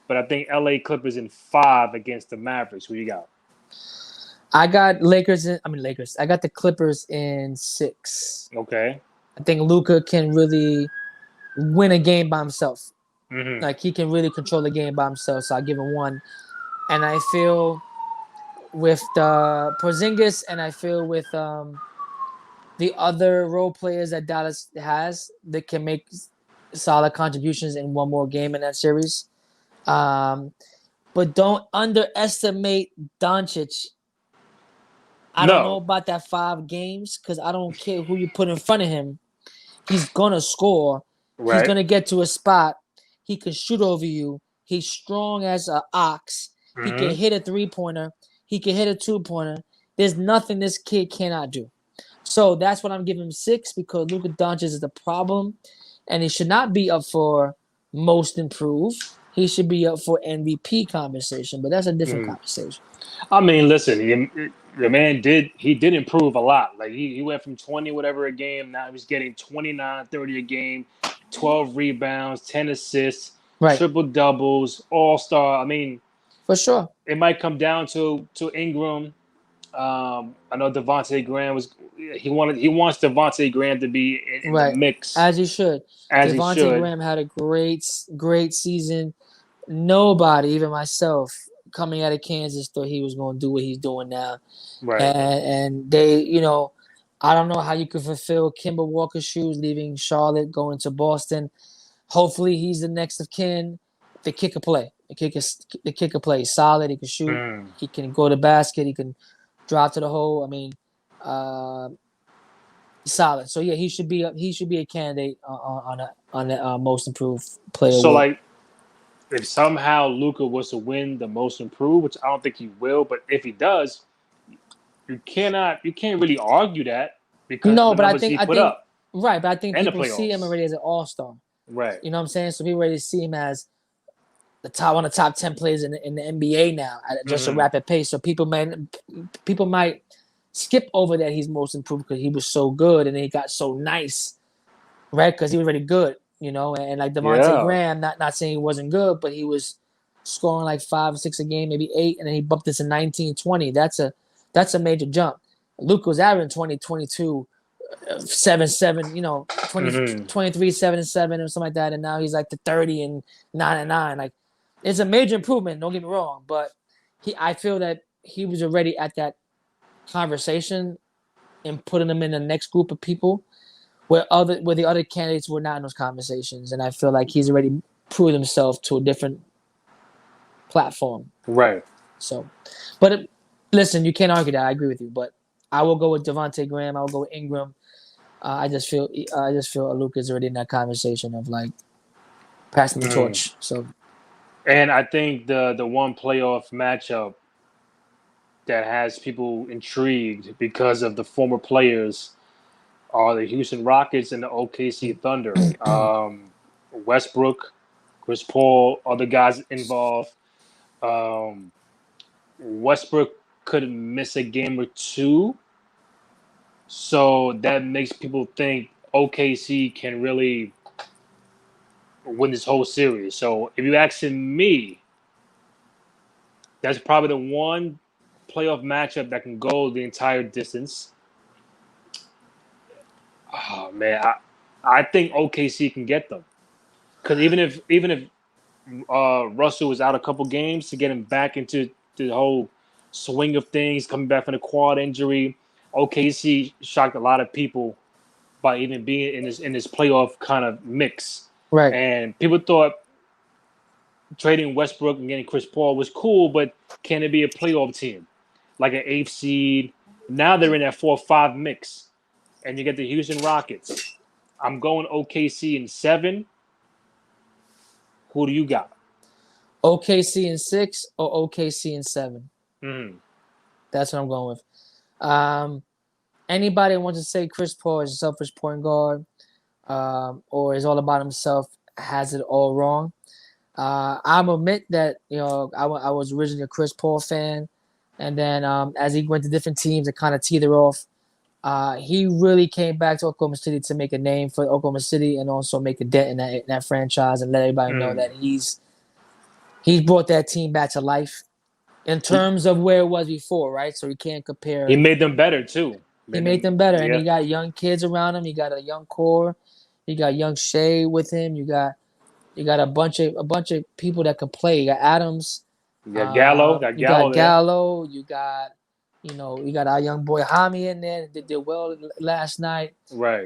But I think LA Clippers in 5 against the Mavericks. Who you got? I got Lakers. I got the Clippers in 6. Okay. I think Luka can really win a game by himself. Like, he can really control the game by himself. So I give him 1. And I feel with the Porzingis, and I feel with the other role players that Dallas has that can make solid contributions in 1 more game in that series. But don't underestimate Doncic. I don't know about that 5 games because I don't care who you put in front of him. He's going to score. Right. He's going to get to a spot. He can shoot over you. He's strong as an ox. He can hit a 3-pointer. He can hit a 2-pointer. There's nothing this kid cannot do. So that's what I'm giving him 6 because Luka Doncic is the problem. And he should not be up for most improved, he should be up for MVP conversation. But that's a different Mhm. conversation. I mean, listen, the man did improve a lot. Like he went from 20 whatever a game. Now he's getting 29, 30 a game, 12 rebounds, 10 assists, Right, triple doubles, all star. I mean, for sure. it might come down to Ingram. I know Devontae Graham he wants Devontae Graham to be in the Right, mix as he should. as he Devontae should. Graham had a great season. Nobody, even myself, coming out of Kansas, thought he was going to do what he's doing now. Right. And they, I don't know how you could fulfill Kimber Walker's shoes, leaving Charlotte, going to Boston. Hopefully, he's the next of kin. The kicker play, the kicker play solid. He can shoot. Mm. He can go to basket. He can drive to the hole. I mean, solid. So yeah, he should be a candidate on the most improved player So award. like, if somehow Luca was to win the most improved, which I don't think he will, but if he does, you can't really argue that because of No, the but numbers he I put think up right, but I think in the people see him playoffs. already as an all-star. Right. You know what I'm saying? So people already see him as the top one of the top 10 players in the NBA now at just a Mm-hmm. rapid pace. So people might skip over that he's most improved because he was so good and then he got so nice, right? Because he was really good, and like Devontae Yeah. Graham, not saying he wasn't good, but he was scoring like 5 or 6 a game, maybe 8, and then he bumped this to 19, 20. That's a major jump. Luke was averaging 20, 22, 7, 7, 20, Mm-hmm. 23, 7 and 7 or something like that, and now he's like to 30 and 9 and 9. Like it's a major improvement. Don't get me wrong, but I feel that he was already at that conversation and putting him in the next group of people where the other candidates were not in those conversations, and I feel like he's already proved himself to a different platform. Right. So, but listen, you can't argue that. I agree with you, but I will go with Devontae Graham. I will go with Ingram. I just feel Luka is already in that conversation of like passing the Mm-hmm. torch. So And I think the one playoff matchup that has people intrigued because of the former players are the Houston Rockets and the OKC Thunder. Westbrook, Chris Paul, other guys involved. Um, Westbrook could miss a game or two, so that makes people think OKC can really win this whole series. So if you're asking me, that's probably the one playoff matchup that can go the entire distance. Oh man, I think OKC can get them because even if Russell was out a couple games to get him back into the whole swing of things, coming back from the quad injury. OKC shocked a lot of people by even being in this playoff kind of mix. right, And people thought trading Westbrook and getting Chris Paul was cool, but can it be a playoff team like an eighth seed? Now they're in that 4-5 mix, and you get the Houston Rockets. I'm going OKC in 7. Who do you got? OKC in 6 or OKC in 7. Mm-hmm. That's what I'm going with. Anybody wants to say Chris Paul is a selfish point guard, or is all about himself, has it all wrong. I'll admit that I was originally a Chris Paul fan, and then as he went to different teams, it kind of teetered off. He really came back to Oklahoma City to make a name for Oklahoma City and also make a dent in that franchise and let everybody know that he's brought that team back to life in He, terms of where it was before, right? So you can't he compare. made them better too. He made them better, and Yeah. he got young kids around him. He got a young core. You got young Shea with him. You got a bunch of people that can play. You got Adams. You got Gallo. Got You got Gallo there. Gallo. You got our young boy Hami in there. Did well last night. Right.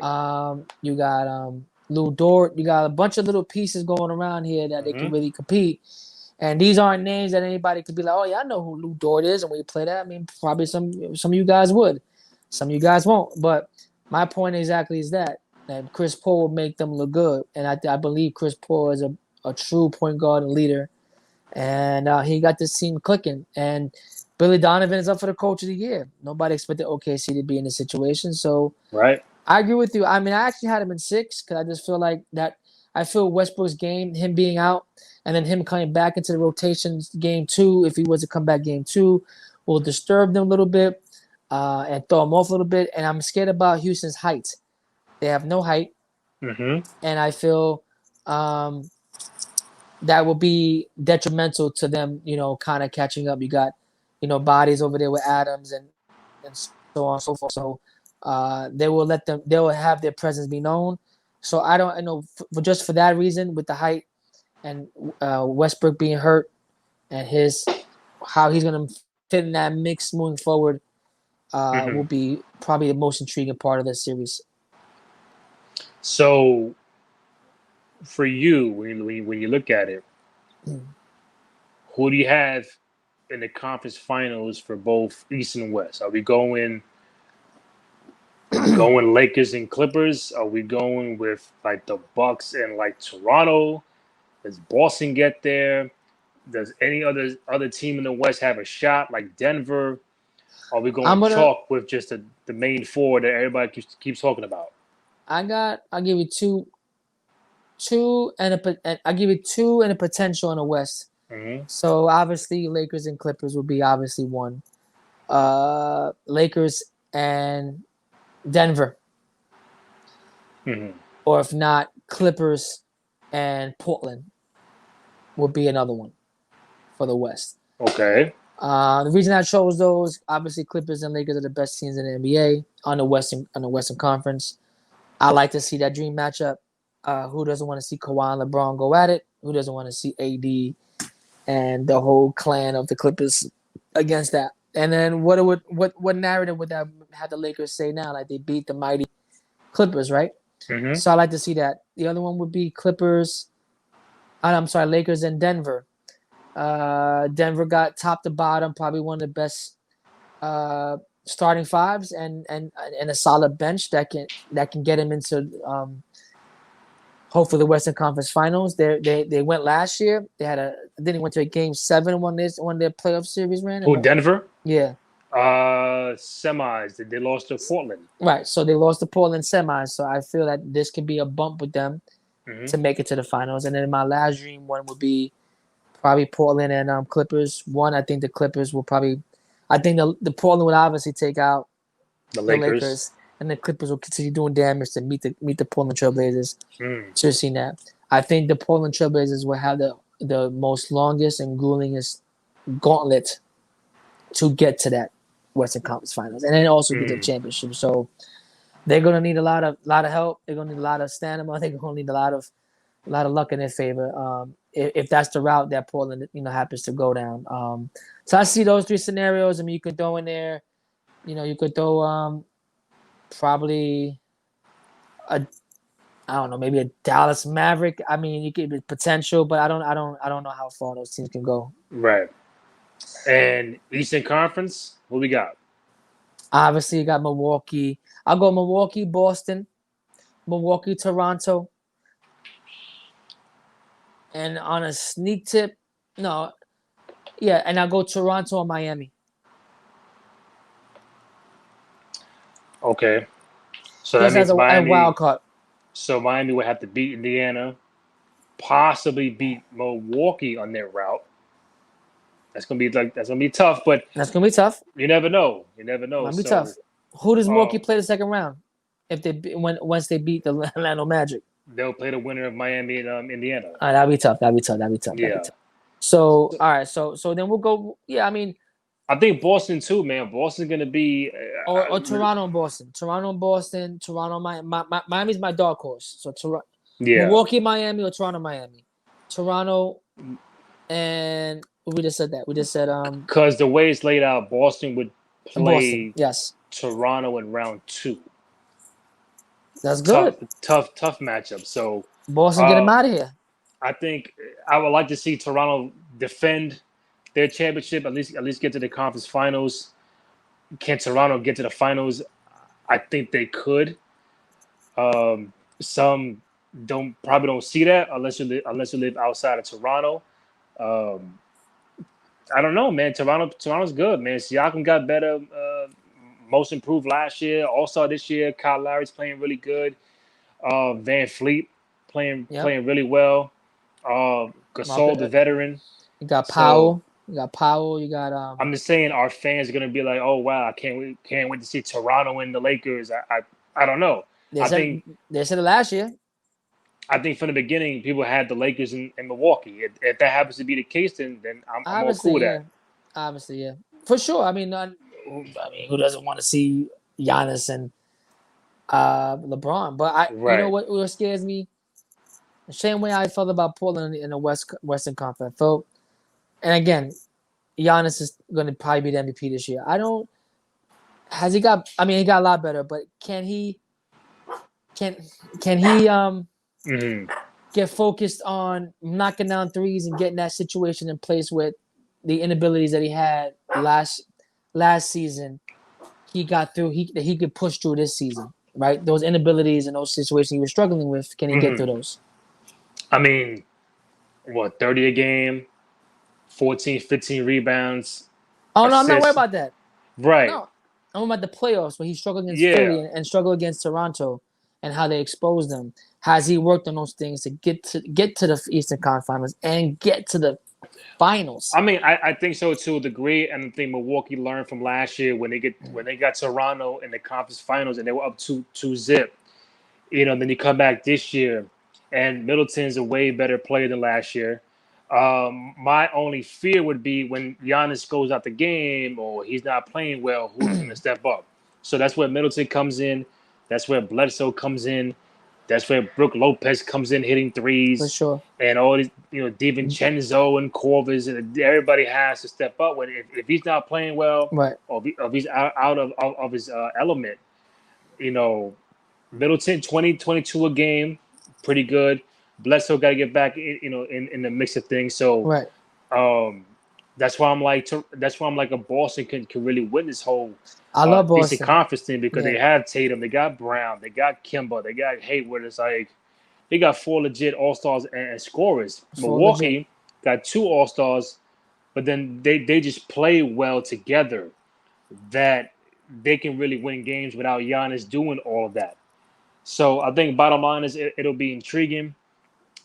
You got Lou Dort. You got a bunch of little pieces going around here that they can really compete. And these aren't names that anybody could be like, oh yeah, I know who Lou Dort is, and when you play that, I mean, probably some of you guys would, some of you guys won't. But my point exactly is that Chris Paul will make them look good, and I believe Chris Paul is a true point guard and leader, and he got this team clicking. And Billy Donovan is up for the Coach of the Year. Nobody expected OKC to be in this situation, so Right. I agree with you. I mean, I actually had him in 6 because I just feel like that. I feel Westbrook's game, him being out, and then him coming back into the rotation game 2, if he was to come back game 2, will disturb them a little bit and throw them off a little bit. And I'm scared about Houston's height. They have no height, and I feel that will be detrimental to them, kind of catching up. You got, bodies over there with Adams and so on and so forth. So they will have their presence be known. So I know just for that reason, with the height and Westbrook being hurt and how he's going to fit in that mix moving forward will be probably the most intriguing part of this series. So for you, when you look at it, who do you have in the conference finals for both East and West? Are we going Lakers and Clippers? Are we going with like the Bucks and like Toronto? Does Boston get there? Does any other team in the West have a shot like Denver? Are we going chalk with just the main four that everybody keeps talking about? I'll give you two and I'll give you 2 and a potential in the West. So obviously Lakers and Clippers will be obviously one. Lakers and Denver. Or if not, Clippers and Portland will be another one for the West. Okay. The reason I chose those, obviously Clippers and Lakers are the best teams in the NBA on the Western Conference. I like to see that dream matchup. Who doesn't want to see Kawhi and LeBron go at it? Who doesn't want to see AD and the whole clan of the Clippers against that? And then what narrative would that have the Lakers say now? Like they beat the mighty Clippers, right? So I like to see that. The other one would be Lakers and Denver. Denver got top to bottom, probably one of the best starting fives and a solid bench that can get him into hopefully the Western Conference Finals. They went last year. Then they went to a Game 7 when their playoff series ran. Who, Denver? Yeah. Semis. They lost to Portland. Right. So they lost to Portland semis. So I feel that this could be a bump with them to make it to the finals. And then my last dream one would be probably Portland and Clippers. One, I think the Clippers will probably. I think the Portland would obviously take out the Lakers. And the Clippers will continue doing damage to meet the Portland Trailblazers. Should have seen that. I think the Portland Trailblazers will have the most longest and gruelingest gauntlet to get to that Western Conference Finals, and then also get the championship. So they're gonna need a lot of help. They're gonna need a lot of stamina. They're gonna need a lot of luck in their favor. If that's the route that Portland happens to go down. So I see those 3 scenarios. I mean, you could throw in there. You could throw probably maybe a Dallas Maverick. I mean, you could be potential, but I don't know how far those teams can go. Right. And Eastern Conference, what we got? Obviously, you got Milwaukee. I'll go Milwaukee, Boston, Milwaukee, Toronto. And on a sneak tip, and I'll go Toronto or Miami. Okay. So that means Miami, a wild card. So Miami would have to beat Indiana, possibly beat Milwaukee on their route. That's gonna be tough, but that's gonna be tough. You never know. Might be tough. Who does Milwaukee play the second round? Once they beat the Orlando Magic, they'll play the winner of Miami and Indiana. All right, that'd be tough. Yeah. So all right, so then we'll go. Yeah, I mean, I think Boston too, man. Boston's gonna be or Toronto and Boston. Miami's my dark horse. So Milwaukee, Miami, or Toronto, Miami. Toronto, and we just said that. We just said because the way it's laid out, Boston would play Toronto in round 2. That's good. Tough matchup. So Boston, get him out of here. I think I would like to see Toronto defend their championship, at least get to the conference finals. Can Toronto get to the finals? I think they could. Some probably don't see that unless you live outside of Toronto. I don't know, man. Toronto's good, man. Siakam got better, most improved last year, All-Star this year. Kyle Lowry's playing really good. Van Fleet playing Yep. really well. Gasol, the veteran. You got So Powell. You got Powell. You got I'm just saying, our fans are gonna be like, "Oh wow, I can't wait to see Toronto and the Lakers." I don't know. They I said think they said it last year. I think from the beginning, people had the Lakers in Milwaukee. If that happens to be the case, then I'm all cool Obviously, with yeah. that. Obviously, yeah. For sure. I mean, who doesn't want to see Giannis and LeBron? But you know Right. what scares me? The same way I felt about Portland in the Western Conference. I felt, and again, Giannis is going to probably be the MVP this year. I don't. Has he got? I mean, he got a lot better, but can he? Can he Hmm. get focused on knocking down threes and getting that situation in place with the inabilities that he had last season? He got through. He could push through this season, right? Those inabilities and those situations he was struggling with. Can he get through Hmm. those? I mean, what, 30 a game, 14, 15 rebounds, Oh no, I'm not worried assists. about that. Right. No, I'm about the playoffs where he struggled against Philly Yeah. and struggled against Toronto and how they exposed them. Has he worked on those things to get to the Eastern Conference Finals and get to the finals? I mean, I think so to a degree, and I think Milwaukee learned from last year when they got Toronto in the conference finals and they were up 2-0. Then you come back this year, and Middleton's a way better player than last year. My only fear would be when Giannis goes out the game or he's not playing well, who's going to step up? So that's where Middleton comes in. That's where Bledsoe comes in. That's where Brook Lopez comes in hitting For threes. sure. And all these, DiVincenzo and Corvus, and everybody has to step up. When if he's not playing well, Right. or if he's out of his element, you know, Middleton 20-22 a game, pretty good. Bledsoe got to get back, in the mix of things. So Right. um, that's why I'm like a Boston can really win this whole I love Eastern Boston. Conference thing because Yeah. they have Tatum, they got Brown, they got Kimba, they got Hayward. It's like they got 4 legit All Stars and scorers. For legit. Milwaukee got 2 All Stars, but then they just play well together that they can really win games without Giannis doing all of that. So I think bottom line is it'll be intriguing.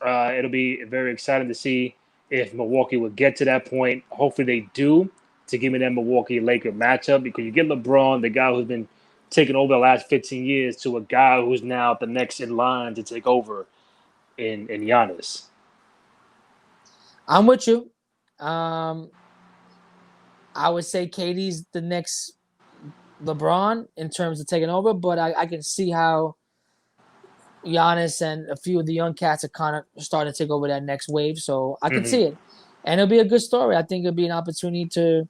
It'll be very exciting to see if Milwaukee will get to that point. Hopefully they do, to give me that Milwaukee Laker matchup, because you get LeBron, the guy who's been taking over the last 15 years, to a guy who's now the next in line to take over in Giannis. I'm with you. I would say KD's the next LeBron in terms of taking over, but I can see how Giannis and a few of the young cats are kind of starting to take over that next wave. So I can Mm-hmm. see it. And it'll be a good story. I think it'll be an opportunity to,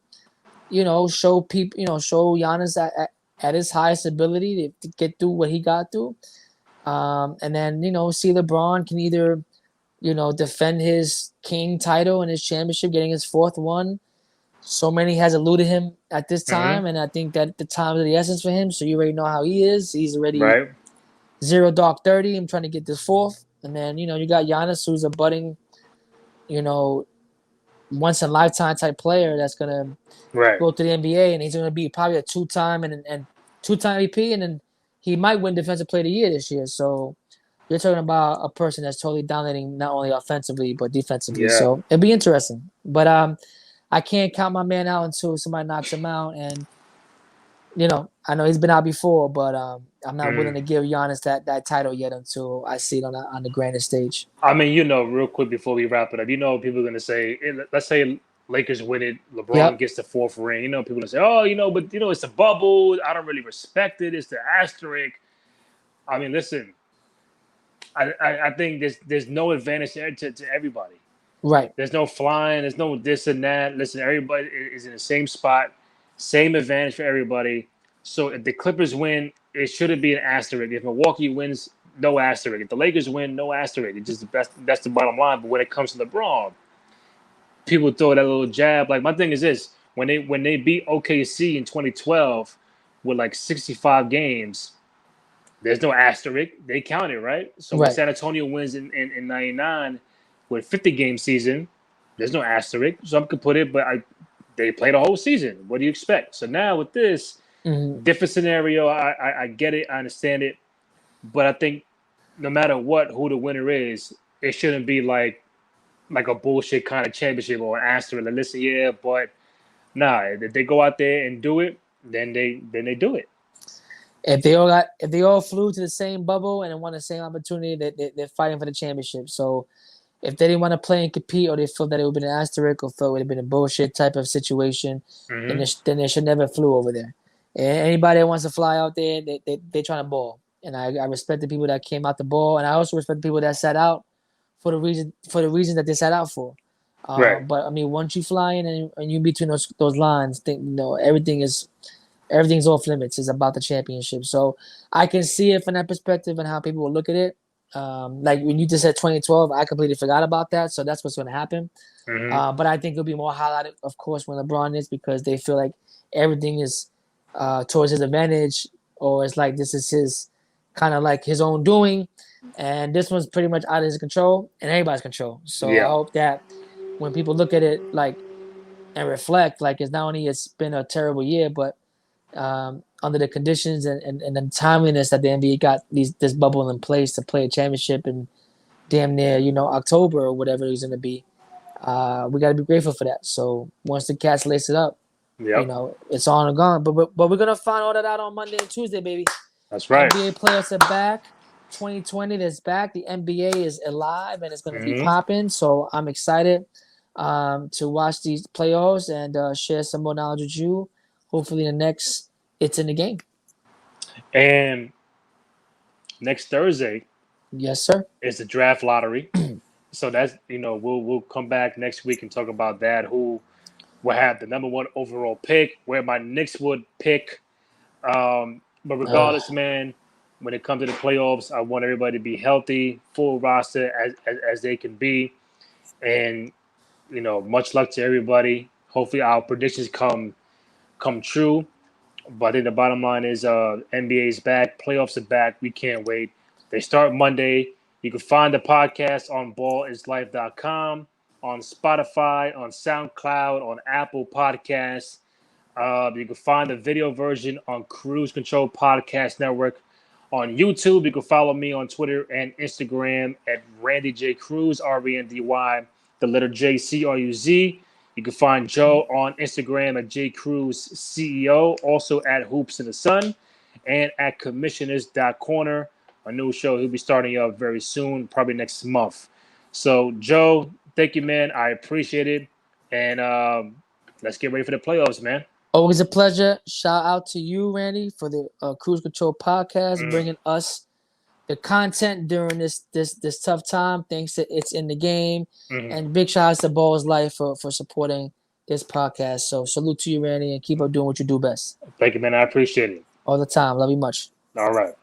show people, show Giannis at his highest ability to get through what he got through. And then, see LeBron can either, defend his king title and his championship, getting his 4th one. So many has eluded him at this Mm-hmm. time, and I think that the time is the essence for him. So you already know how he is. He's already Right. 0 dark 30. I'm trying to get this 4th. And then, you got Giannis, who's a budding, you know, once in a lifetime type player that's gonna Right. go to the NBA, and he's gonna be probably a 2-time and 2-time MVP, and then he might win Defensive Player of the Year this year. So you're talking about a person that's totally dominating not only offensively but defensively. Yeah. So it'd be interesting. But I can't count my man out until somebody knocks him out, and I know he's been out before, but I'm not willing to give Giannis that title yet until I see it on the grandest stage. I mean, real quick before we wrap it up, people are going to say, let's say Lakers win it, LeBron Yep. gets the 4th ring. People are going to say, oh, but it's a bubble. I don't really respect it. It's the asterisk. I mean, listen, I think there's no advantage to everybody. Right. There's no flying. There's no this and that. Listen, everybody is in the same spot, same advantage for everybody. So if the Clippers win, it shouldn't be an asterisk. If Milwaukee wins, no asterisk. If the Lakers win, no asterisk. It's just the best. That's the bottom line. But when it comes to LeBron, people throw that little jab. Like, my thing is this: when they beat OKC in 2012 with like 65 games, there's no asterisk. They count it, right? So when Right. San Antonio wins in 99 with 50 game season, there's no asterisk. Some could put it, but they played a whole season. What do you expect? So now with this Mm-hmm. different scenario, I get it. I understand it. But I think no matter who the winner is, it shouldn't be like a bullshit kind of championship or an asterisk. Like, listen, yeah, but nah, if they go out there and do it, then they do it. If they all flew to the same bubble and won the same opportunity, they're fighting for the championship. So if they didn't want to play and compete, or they felt that it would have been an asterisk, or felt it would have been a bullshit type of situation, Mm-hmm. then they should never flew over there. And anybody that wants to fly out there, they trying to ball. And I respect the people that came out to ball, and I also respect the people that sat out for the reason that they sat out for. Right. But I mean, once you fly in and you between those lines, everything's off limits. It's about the championship. So I can see it from that perspective and how people will look at it. Like when you just said 2012, I completely forgot about that. So that's what's going to happen. Mm-hmm. But I think it'll be more highlighted, of course, when LeBron is, because they feel like everything is towards his advantage, or it's like this is his kind of like his own doing. And this one's pretty much out of his control and everybody's control. So I Yeah. hope that when people look at it like and reflect, like it's not only it's been a terrible year, but under the conditions and the timeliness that the NBA got this bubble in place to play a championship in damn near October or whatever it's going to be. We got to be grateful for that. So once the Cats lace it up, Yep. it's on and gone. But we're gonna find all that out on Monday and Tuesday, baby. That's right. NBA playoffs are back. 2020 is back. The NBA is alive and it's gonna be Mm-hmm. popping. So I'm excited to watch these playoffs and share some more knowledge with you. Hopefully, the next it's in the game. And next Thursday Yes, sir. is the draft lottery. So that's we'll come back next week and talk about that. Who will have the number one overall pick? Where my Knicks would pick. But regardless, man, when it comes to the playoffs, I want everybody to be healthy, full roster as they can be, and much luck to everybody. Hopefully, our predictions come true. But I think the bottom line is NBA is back, playoffs are back. We can't wait. They start Monday. You can find the podcast on ballislife.com, on Spotify, on SoundCloud, on Apple Podcasts. You can find the video version on Cruise Control Podcast Network. On YouTube, you can follow me on Twitter and Instagram at Randy J. Cruz, RENDY, the letter J, CRUZ. You can find Joe on Instagram at J Cruz CEO, also at Hoops in the Sun, and at Commissioners.corner, a new show he'll be starting up very soon, probably next month. So, Joe, thank you, man. I appreciate it. And let's get ready for the playoffs, man. Always a pleasure. Shout out to you, Randy, for the Cruise Control Podcast, bringing us the content during this tough time. Thanks to It's in the Game. And big shout out to Balls Life for supporting this podcast. So salute to you, Randy, and keep on doing what you do best. Thank you, man. I appreciate it. All the time. Love you much. All right.